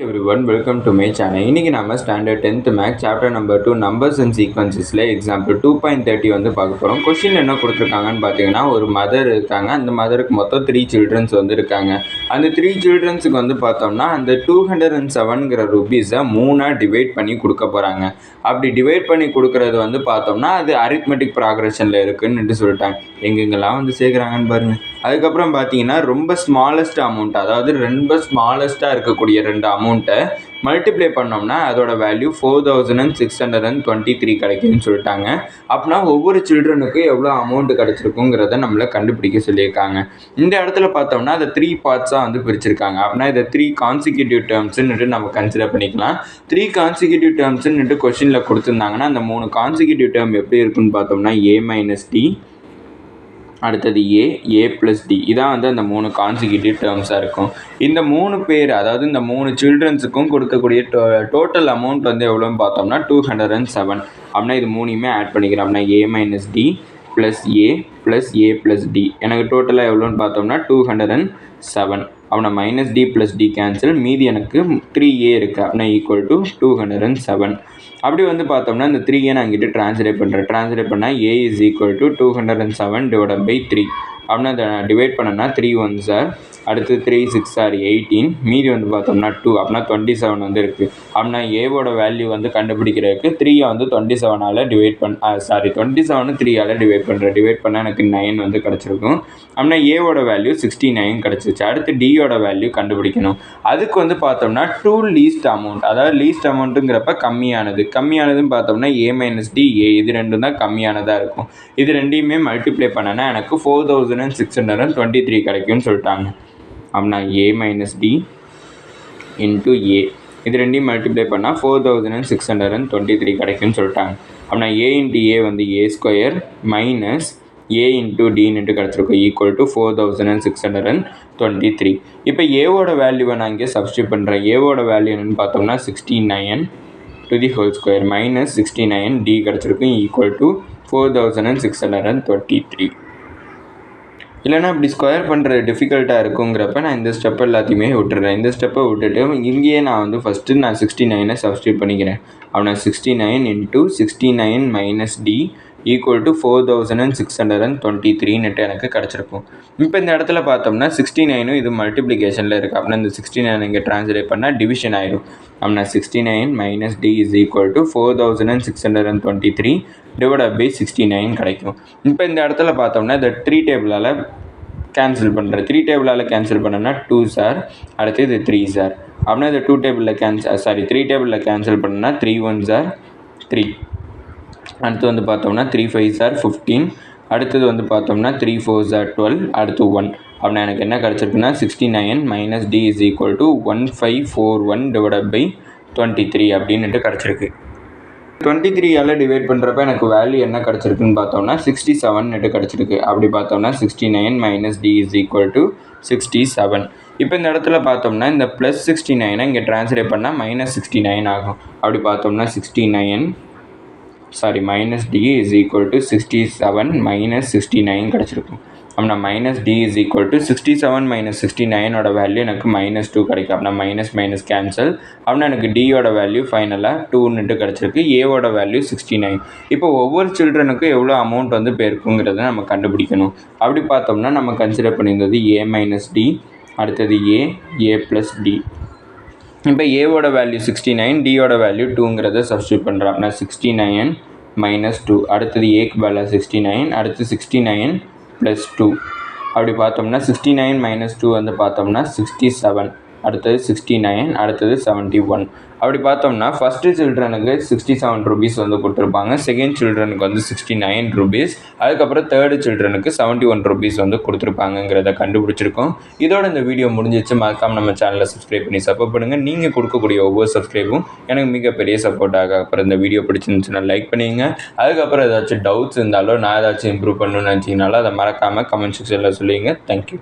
everyone, welcome to my channel. இன்னைக்கு நாம standard 10th maths chapter number 2 numbers and சீக்வன்சஸ்ல example 2.30 வந்து பார்க்க போறோம். क्वेश्चन என்ன கொடுத்திருக்காங்கன்னு பாத்தீங்கன்னா, ஒரு மதர் இருக்காங்க. அந்த மதருக்கு மொத்தம் 3 childrens வந்து இருக்காங்க. அந்த 3 childrensக்கு வந்து பார்த்தோம்னா அந்த 207ங்கற ரூபீஸை 3ஆ டிவைட் பண்ணி கொடுக்க போறாங்க. அப்படி டிவைட் பண்ணி கொடுக்கிறது வந்து பார்த்தோம்னா அது அரித்மெட்டிக் ப்ராக்ரஷன்ல இருக்குன்னு சொல்லிட்டாங்க. எங்கெங்கெல்லாம் வந்து சேர்க்குறாங்கன்னு பாருங்க. அதுக்கப்புறம் பார்த்தீங்கன்னா ரொம்ப ஸ்மாலஸ்ட் அமௌண்ட், அதாவது ரொம்ப ஸ்மாலஸ்ட்டாக இருக்கக்கூடிய 2 அமௌண்ட்டை மல்டிப்ளை பண்ணோம்னா அதோட வேல்யூ 4623 கிடைக்குதுன்னு சொல்லிட்டாங்க. அப்படின்னா ஒவ்வொரு சில்ட்ரனுக்கும் எவ்வளோ அமௌண்ட் கிடைச்சிருக்குங்கிறத நம்மளை கண்டுபிடிக்க சொல்லியிருக்காங்க. இந்த இடத்துல பார்த்தோம்னா அதை 3 பார்ட்ஸாக வந்து பிரிச்சிருக்காங்க. அப்படின்னா இதை 3 கான்சிக்யூட்டிவ் டேர்ம்ஸ்ன்னு நம்ம கன்சிடர் பண்ணிக்கலாம். 3 கான்சிக்யூட்டிவ் டேர்ம்ஸ்ன்னு கொஸ்டினில் கொடுத்துருந்தாங்கன்னா அந்த 3 கான்சிக்யூட்டிவ் டேர்ம் எப்படி இருக்குன்னு பார்த்தோம்னா a-d, அடுத்தது a + d. இதான் வந்து அந்த 3 கான்சிக்யூட்டிவ் டேர்ம்ஸாக இருக்கும். இந்த 3 பேர், அதாவது இந்த 3 சில்ட்ரன்ஸுக்கும் கொடுக்கக்கூடிய டோட்டல் அமௌண்ட் வந்து எவ்வளோன்னு பார்த்தோம்னா 207. அப்படின்னா இது 3யுமே ஆட் பண்ணிக்கிறோம். அப்படின்னா a - d + a + a + d எனக்கு டோட்டலாக எவ்வளோன்னு பார்த்தோம்னா 207. அப்படின்னா -d + d கேன்சல், மீதி எனக்கு 3a இருக்குது. அப்படின்னா = 207. அப்படி வந்து பார்த்தோம்னா இந்த 3a நான் இங்கிட்ட ட்ரான்ஸ்லேட் பண்ணால் a = 207/3. அப்படின்னா அதை டிவைட் பண்ணனா 3 1s are, அடுத்து 3 6 are 18, மீதி வந்து பார்த்தோம்னா 2, அப்படின்னா 27 வந்து இருக்குது. அப்படின்னா ஏவோட வேல்யூ வந்து கண்டுபிடிக்கிறதுக்கு 3 வந்து 27ஆல் டிவைட் 27 3ஆல் டிவைட் பண்ணால் எனக்கு 9 வந்து கிடச்சிருக்கும். அப்படின்னா ஏவோட வேல்யூ 69 கிடச்சிருச்சு. அடுத்து டியோட வேல்யூ கண்டுபிடிக்கணும். அதுக்கு வந்து பார்த்தோம்னா 2 லீஸ்ட் அமௌண்ட், அதாவது லீஸ்ட் அமௌண்ட்டுங்கிறப்ப கம்மியானதுன்னு பார்த்தோம்னா a - d, a இது ரெண்டும் தான் கம்மியானதாக இருக்கும். இது ரெண்டையுமே மல்டிப்ளை பண்ணனா எனக்கு 4623 கிடைக்கும்னு சொல்லிட்டாங்க. அப்படின்னா a - d × a இது ரெண்டையும் மல்டிப்ளை பண்ணால் 4623 கிடைக்கும்னு சொல்லிட்டாங்க. அப்படின்னா a × a வந்து a² மைனஸ் a × d கிடச்சிருக்கும் = 4623. இப்போ ஏவோட வேல்யூவை நான் இங்கே சப்ஸ்டியூட் பண்ணுறேன். ஏவோட வேல்யூ என்னென்னு பார்த்தோம்னா 69² மைனஸ் 69 d கிடச்சிருக்கும் = 4623. இல்லைனா இப்படி ஸ்கொயர் பண்ணுறது டிஃபிகல்ட்டாக இருக்குங்கிறப்ப நான் இந்த ஸ்டெப் எல்லாத்தையுமே விட்டுறேன். இந்த ஸ்டெப்பை விட்டுட்டு இங்கேயே நான் வந்து ஃபஸ்ட்டு நான் 69 சப்ஸ்டியூட் பண்ணிக்கிறேன். அப்படின்னா 69 × 69 - d = 4623 எனக்கு கிடச்சிருக்கும். இப்போ இந்த இடத்துல பார்த்தோம்னா 69 இது மல்டிப்ளிகேஷனில் இருக்குது. அப்படின்னா இந்த 69 இங்கே ட்ரான்ஸ்லேட் பண்ணால் டிவிஷன் ஆயிடும். அப்படின்னா 69 - d = 4623 / 69 கிடைக்கும். இப்போ இந்த இடத்துல பார்த்தோம்னா இந்த 3 டேபிளால் கேன்சல் பண்ணுறேன். 3 டேபிளால் கேன்சல் பண்ணனா 2s are, அடுத்து இது 3s are. அப்படின்னா இந்த 3 டேபிளில் கேன்சல் பண்ணனா 3 1s are 3. அடுத்து வந்து பார்த்தோம்னா 3 5s are 15. அடுத்தது வந்து பார்த்தோம்னா 3 4s are 12. அடுத்து 1. அப்படின்னா எனக்கு என்ன கிடச்சிருக்குன்னா 69 - d = 1541/23 அப்படின்ட்டு கிடச்சிருக்கு. 23ஆல் டிவைட் பண்ணுறப்ப எனக்கு வேல்யூ என்ன கிடச்சிருக்குன்னு பார்த்தோம்னா 67 கிடச்சிருக்கு. அப்படி பார்த்தோம்னா 69 - d = 67. இப்போ இந்த இடத்துல பார்த்தோம்னா இந்த +69 இங்கே ட்ரான்ஸ்லேட் பண்ணால் -69 ஆகும். அப்படி பார்த்தோம்னா -d = 67 - 69 கிடச்சிருக்கும். அப்படின்னா -d = 67 - 69ஓட வேல்யூ எனக்கு -2 கிடைக்கும். அப்படின்னா மைனஸ் கேன்சல். அப்படின்னா எனக்கு டியோட வேல்யூ ஃபைனலாக 2 கிடச்சிருக்கு. ஏவோட வேல்யூ 69. இப்போ ஒவ்வொரு சில்ட்ரனுக்கும் எவ்வளோ அமௌண்ட் வந்து போயிருக்குங்கிறத நம்ம கண்டுபிடிக்கணும். அப்படி பார்த்தோம்னா நம்ம கன்சிடர் பண்ணியிருந்தது a - d, அடுத்தது a + d. இப்போ ஏவோட வேல்யூ 69, டியோட வேல்யூ 2ங்கிறத சப்ஸ்டியூட் பண்ணுறோம். அப்படின்னா 69 - 2, அடுத்தது ஏக்கு பதிலாக 69, அடுத்து 69 + 2. அப்படி பார்த்தோம்னா 69 - 2 வந்து பார்த்தோம்னா 67, அடுத்தது 69, அடுத்தது 71. அப்படி பார்த்தோம்னா ஃபஸ்ட்டு சில்ட்ரனுக்கு 67 ரூபீஸ் வந்து கொடுத்துருப்பாங்க. செகண்ட் சில்ட்ரனுக்கு வந்து 69 ரூபீஸ், அதுக்கப்புறம் தேர்டு சில்ட்ரனுக்கு 71 ரூபீஸ் வந்து கொடுத்துருப்பாங்கங்கிறத கண்டுபிடிச்சிருக்கோம். இதோட இந்த வீடியோ முடிஞ்சிச்சு. மறக்காமல் நம்ம சேனலை சப்ஸ்கிரைப் பண்ணி சப்போர்ட் பண்ணுங்கள். நீங்கள் கொடுக்கக்கூடிய ஒவ்வொரு சப்ஸ்கிரைபும் எனக்கு மிகப்பெரிய சப்போர்ட்டாக. அப்புறம் இந்த வீடியோ பிடிச்சிருந்துச்சுன்னா லைக் பண்ணிங்க. அதுக்கப்புறம் ஏதாச்சும் டவுட்ஸ் இருந்தாலோ நான் ஏதாச்சும் இம்ப்ரூவ் பண்ணணும்னு நினச்சிங்கனாலும் அதை மறக்காமல் கமெண்ட் செக்ஷனில் சொல்லுங்கள். தேங்க்யூ.